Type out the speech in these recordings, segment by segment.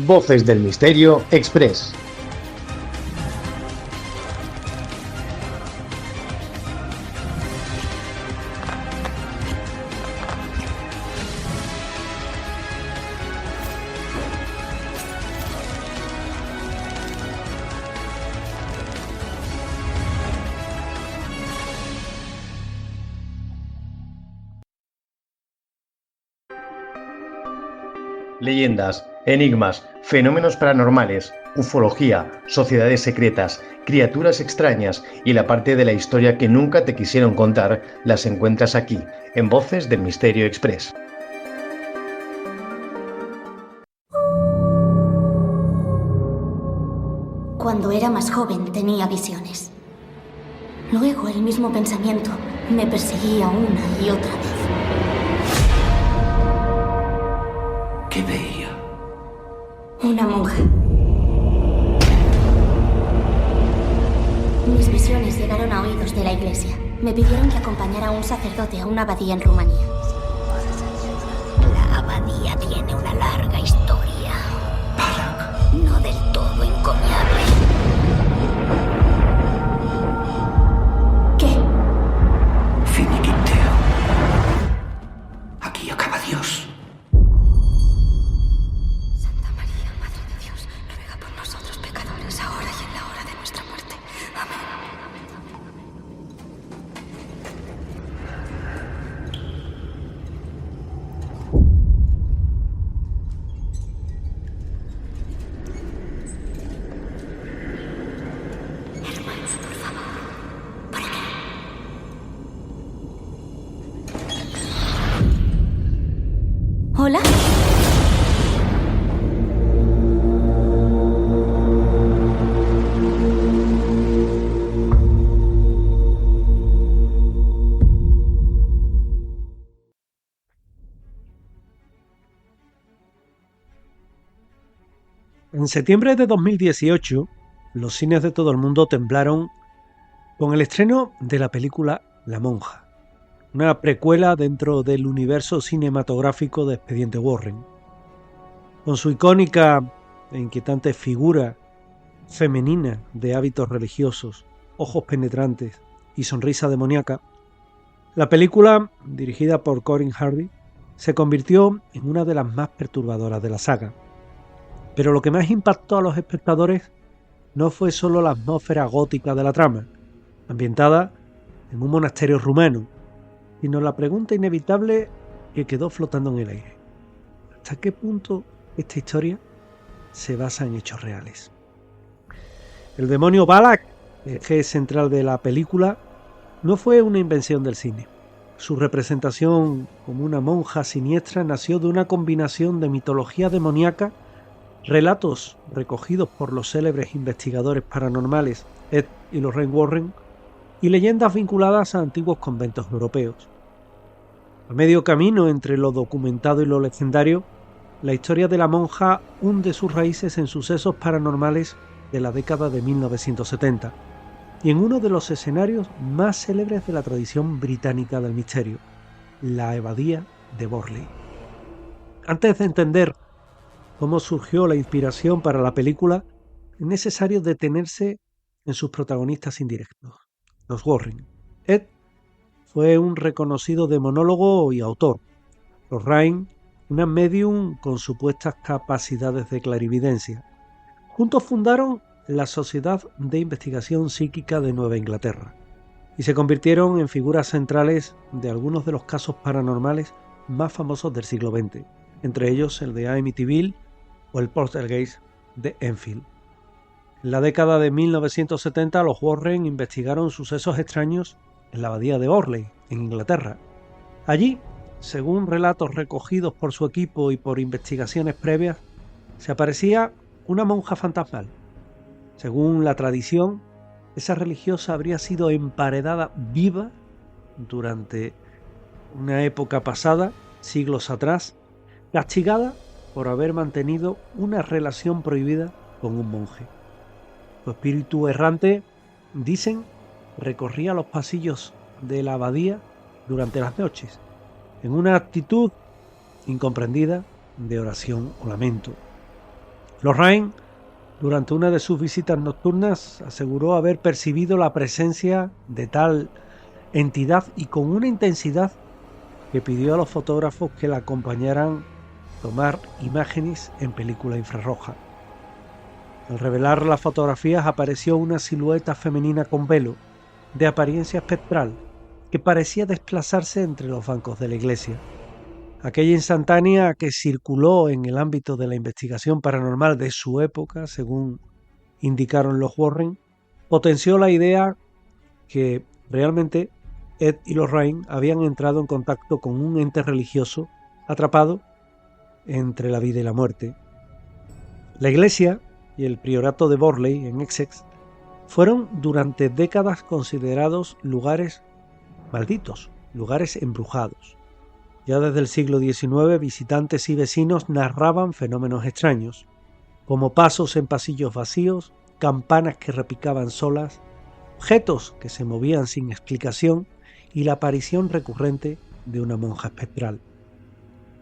Voces del Misterio Express. Leyendas, enigmas, fenómenos paranormales, ufología, sociedades secretas, criaturas extrañas y la parte de la historia que nunca te quisieron contar las encuentras aquí, en Voces del Misterio Express. Cuando era más joven tenía visiones. Luego el mismo pensamiento me perseguía una y otra vez. ¿Qué veía? Una monja. Mis visiones llegaron a oídos de la iglesia. Me pidieron que acompañara a un sacerdote a una abadía en Rumanía. La abadía tiene una larga historia. Balak. No del todo encomiable. ¿Qué? Finiquiteo. Aquí acaba Dios. Santa María, Madre de Dios, ruega por nosotros pecadores, ahora y en la hora de nuestra muerte. Amén. Hermanos, por favor. ¿Por qué? ¿Hola? En septiembre de 2018, los cines de todo el mundo temblaron con el estreno de la película La Monja, una precuela dentro del universo cinematográfico de Expediente Warren. Con su icónica e inquietante figura femenina de hábitos religiosos, ojos penetrantes y sonrisa demoníaca, la película, dirigida por Corin Hardy, se convirtió en una de las más perturbadoras de la saga. Pero lo que más impactó a los espectadores no fue solo la atmósfera gótica de la trama, ambientada en un monasterio rumano, sino la pregunta inevitable que quedó flotando en el aire. ¿Hasta qué punto esta historia se basa en hechos reales? El demonio Balak, eje central de la película, no fue una invención del cine. Su representación como una monja siniestra nació de una combinación de mitología demoníaca, relatos recogidos por los célebres investigadores paranormales Ed y Lorraine Warren y leyendas vinculadas a antiguos conventos europeos. A medio camino entre lo documentado y lo legendario, la historia de la monja hunde sus raíces en sucesos paranormales de la década de 1970 y en uno de los escenarios más célebres de la tradición británica del misterio, la abadía de Borley. Antes de entender cómo surgió la inspiración para la película, es necesario detenerse en sus protagonistas indirectos, los Warren. Ed fue un reconocido demonólogo y autor. Lorraine, una medium con supuestas capacidades de clarividencia. Juntos fundaron la Sociedad de Investigación Psíquica de Nueva Inglaterra y se convirtieron en figuras centrales de algunos de los casos paranormales más famosos del siglo XX, entre ellos el de Amityville o el Poltergeist de Enfield. En la década de 1970 los Warren investigaron sucesos extraños en la abadía de Borley, en Inglaterra. Allí, según relatos recogidos por su equipo y por investigaciones previas, se aparecía una monja fantasmal. Según la tradición, esa religiosa habría sido emparedada viva durante una época pasada, siglos atrás, castigada por haber mantenido una relación prohibida con un monje. Su espíritu errante, dicen, recorría los pasillos de la abadía durante las noches, en una actitud incomprendida de oración o lamento. Lorraine, durante una de sus visitas nocturnas, aseguró haber percibido la presencia de tal entidad y con una intensidad que pidió a los fotógrafos que la acompañaran a tomar imágenes en película infrarroja. Al revelar las fotografías apareció una silueta femenina con velo, de apariencia espectral, que parecía desplazarse entre los bancos de la iglesia. Aquella instantánea que circuló en el ámbito de la investigación paranormal de su época, según indicaron los Warren, potenció la idea que realmente Ed y Lorraine habían entrado en contacto con un ente religioso atrapado entre la vida y la muerte. La iglesia y el priorato de Borley en Essex fueron durante décadas considerados lugares malditos, lugares embrujados. Ya desde el siglo XIX, visitantes y vecinos narraban fenómenos extraños, como pasos en pasillos vacíos, campanas que repicaban solas, objetos que se movían sin explicación y la aparición recurrente de una monja espectral.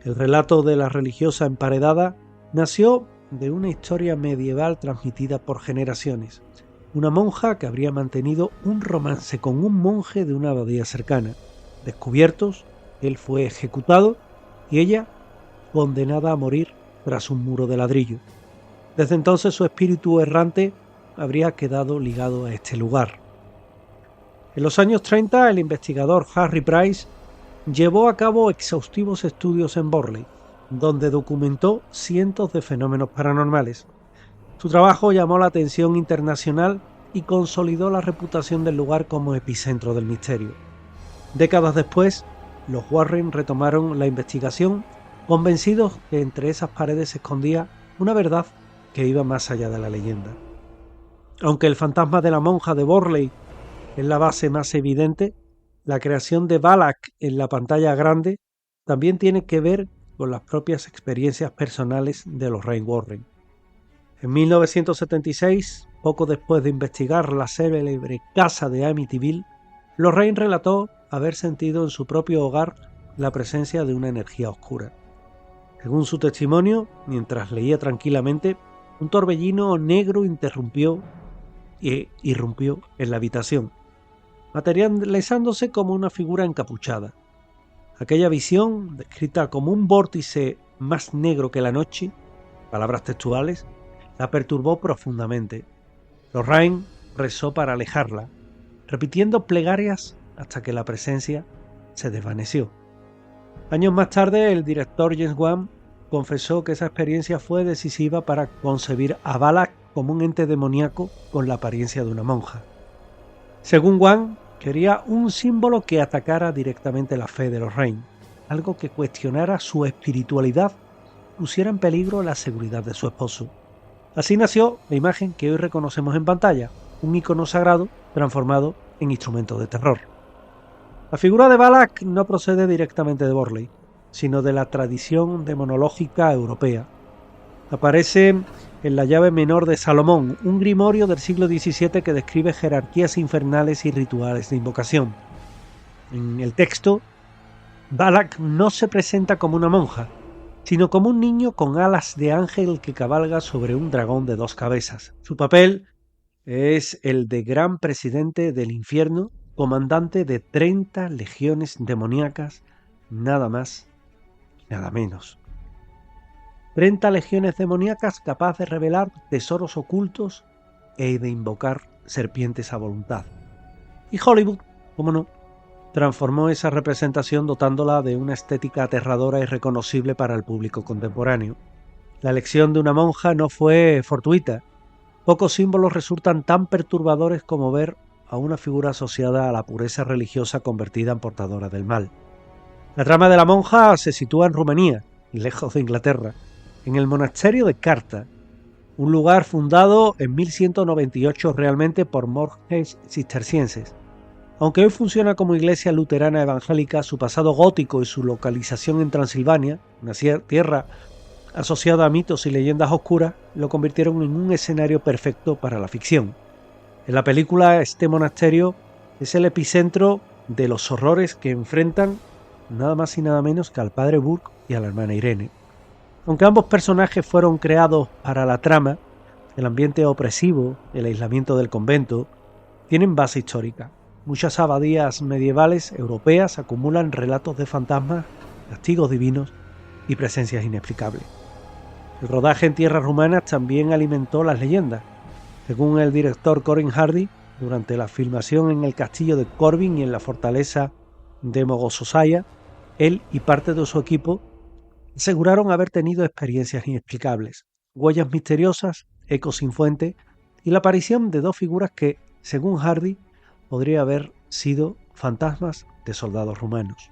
El relato de la religiosa emparedada nació de una historia medieval transmitida por generaciones. Una monja que habría mantenido un romance con un monje de una abadía cercana. Descubiertos, él fue ejecutado y ella condenada a morir tras un muro de ladrillo. Desde entonces su espíritu errante habría quedado ligado a este lugar. En los años 30, el investigador Harry Price llevó a cabo exhaustivos estudios en Borley, donde documentó cientos de fenómenos paranormales. Su trabajo llamó la atención internacional y consolidó la reputación del lugar como epicentro del misterio. Décadas después, los Warren retomaron la investigación, convencidos que entre esas paredes se escondía una verdad que iba más allá de la leyenda. Aunque el fantasma de la monja de Borley es la base más evidente, la creación de Balak en la pantalla grande también tiene que ver con las propias experiencias personales de los Lorraine Warren. En 1976, poco después de investigar la célebre casa de Amityville, Lorraine relató haber sentido en su propio hogar la presencia de una energía oscura. Según su testimonio, mientras leía tranquilamente, un torbellino negro irrumpió en la habitación, materializándose como una figura encapuchada. Aquella visión, descrita como un vórtice más negro que la noche, palabras textuales, la perturbó profundamente. Lorraine rezó para alejarla, repitiendo plegarias hasta que la presencia se desvaneció. Años más tarde, el director James Wan confesó que esa experiencia fue decisiva para concebir a Balak como un ente demoníaco con la apariencia de una monja. Según Wan, quería un símbolo que atacara directamente la fe de Lorraine, algo que cuestionara su espiritualidad y pusiera en peligro la seguridad de su esposo. Así nació la imagen que hoy reconocemos en pantalla, un icono sagrado transformado en instrumento de terror. La figura de Balak no procede directamente de Borley, sino de la tradición demonológica europea. Aparece en la llave menor de Salomón, un grimorio del siglo XVII que describe jerarquías infernales y rituales de invocación. En el texto, Balak no se presenta como una monja, sino como un niño con alas de ángel que cabalga sobre un dragón de 2 cabezas. Su papel es el de gran presidente del infierno, comandante de 30 legiones demoníacas, nada más, nada menos. 30 legiones demoníacas capaces de revelar tesoros ocultos e de invocar serpientes a voluntad. Y Hollywood, cómo no, transformó esa representación dotándola de una estética aterradora y reconocible para el público contemporáneo. La elección de una monja no fue fortuita. Pocos símbolos resultan tan perturbadores como ver a una figura asociada a la pureza religiosa convertida en portadora del mal. La trama de la monja se sitúa en Rumanía, lejos de Inglaterra, en el monasterio de Carta, un lugar fundado en 1198 realmente por monjes cistercienses. Aunque hoy funciona como iglesia luterana evangélica, su pasado gótico y su localización en Transilvania, una tierra asociada a mitos y leyendas oscuras, lo convirtieron en un escenario perfecto para la ficción. En la película, este monasterio es el epicentro de los horrores que enfrentan nada más y nada menos que al padre Burke y a la hermana Irene. Aunque ambos personajes fueron creados para la trama, el ambiente opresivo, el aislamiento del convento, tienen base histórica. Muchas abadías medievales europeas acumulan relatos de fantasmas, castigos divinos y presencias inexplicables. El rodaje en tierras rumanas también alimentó las leyendas. Según el director Corin Hardy, durante la filmación en el castillo de Corbin y en la fortaleza de Mogososaya, él y parte de su equipo aseguraron haber tenido experiencias inexplicables, huellas misteriosas, ecos sin fuente y la aparición de dos figuras que, según Hardy, podría haber sido fantasmas de soldados rumanos.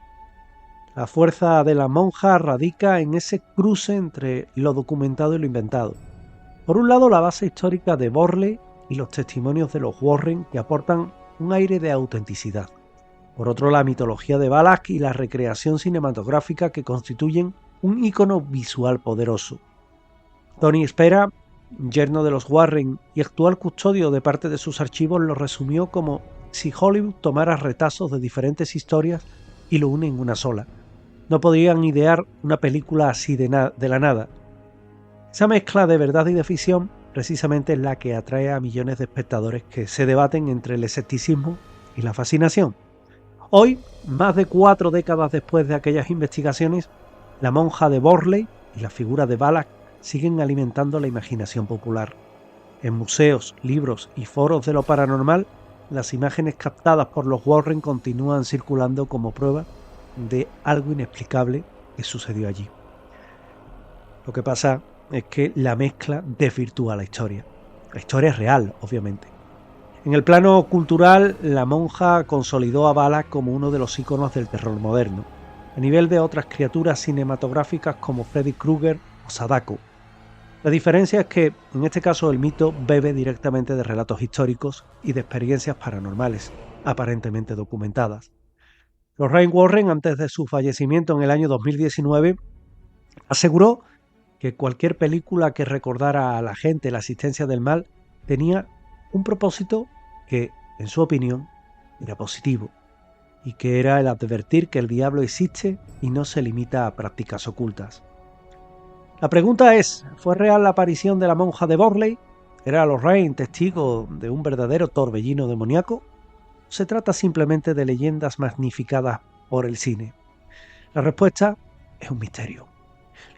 La fuerza de la monja radica en ese cruce entre lo documentado y lo inventado. Por un lado, la base histórica de Borley y los testimonios de los Warren, que aportan un aire de autenticidad. Por otro, la mitología de Balak y la recreación cinematográfica que constituyen un ícono visual poderoso. Tony Spera, yerno de los Warren y actual custodio de parte de sus archivos, lo resumió como si Hollywood tomara retazos de diferentes historias y lo une en una sola. No podrían idear una película así de la nada. Esa mezcla de verdad y de ficción precisamente es la que atrae a millones de espectadores que se debaten entre el escepticismo y la fascinación. Hoy, más de 4 décadas después de aquellas investigaciones, la monja de Borley y la figura de Balak siguen alimentando la imaginación popular. En museos, libros y foros de lo paranormal, las imágenes captadas por los Warren continúan circulando como prueba de algo inexplicable que sucedió allí. Lo que pasa es que la mezcla desvirtúa la historia. La historia es real, obviamente. En el plano cultural, la monja consolidó a Balak como uno de los íconos del terror moderno, a nivel de otras criaturas cinematográficas como Freddy Krueger o Sadako. La diferencia es que, en este caso, el mito bebe directamente de relatos históricos y de experiencias paranormales, aparentemente documentadas. Lorraine Warren, antes de su fallecimiento en el año 2019, aseguró que cualquier película que recordara a la gente la existencia del mal tenía un propósito que, en su opinión, era positivo, y que era el advertir que el diablo existe y no se limita a prácticas ocultas. La pregunta es, ¿fue real la aparición de la monja de Borley? ¿Era Lorraine testigo de un verdadero torbellino demoníaco? ¿O se trata simplemente de leyendas magnificadas por el cine? La respuesta es un misterio.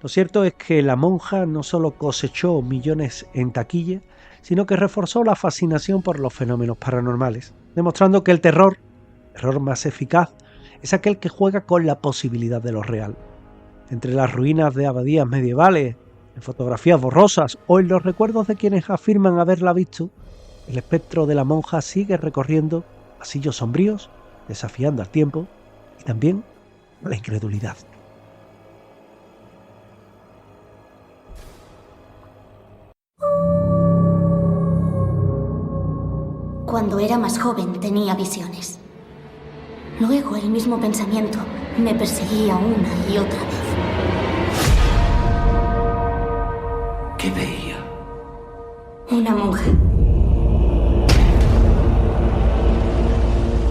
Lo cierto es que la monja no solo cosechó millones en taquilla, sino que reforzó la fascinación por los fenómenos paranormales, demostrando que el terror más eficaz, es aquel que juega con la posibilidad de lo real. Entre las ruinas de abadías medievales, en fotografías borrosas o en los recuerdos de quienes afirman haberla visto, el espectro de la monja sigue recorriendo pasillos sombríos, desafiando al tiempo y también la incredulidad. Cuando era más joven tenía visiones. Luego el mismo pensamiento me perseguía una y otra vez. ¿Qué veía? Una monja.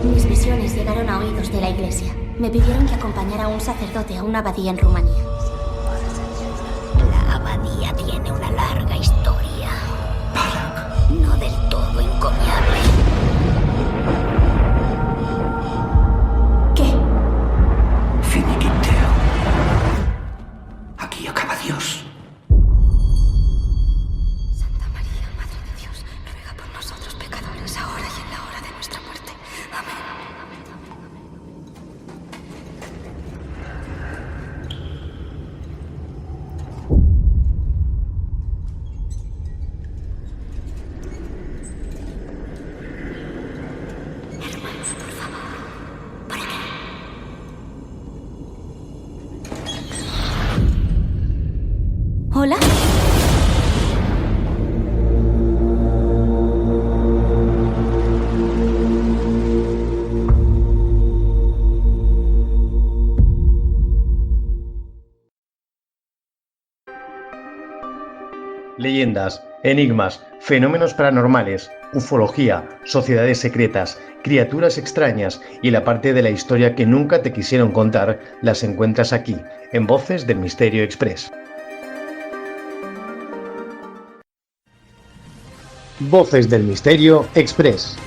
Mis visiones llegaron a oídos de la iglesia. Me pidieron que acompañara a un sacerdote a una abadía en Rumanía. La abadía tiene una larga historia. Balak. No del todo encomiable. ¿Qué? Finiquiteo. Aquí acaba Dios. Santa María, Madre de Dios, ruega por nosotros pecadores, ahora y en la hora de nuestra muerte. Amén. Hermanos, por favor, por aquí. ¿Hola? Leyendas, enigmas, fenómenos paranormales, ufología, sociedades secretas, criaturas extrañas y la parte de la historia que nunca te quisieron contar las encuentras aquí, en Voces del Misterio Express. Voces del Misterio Express.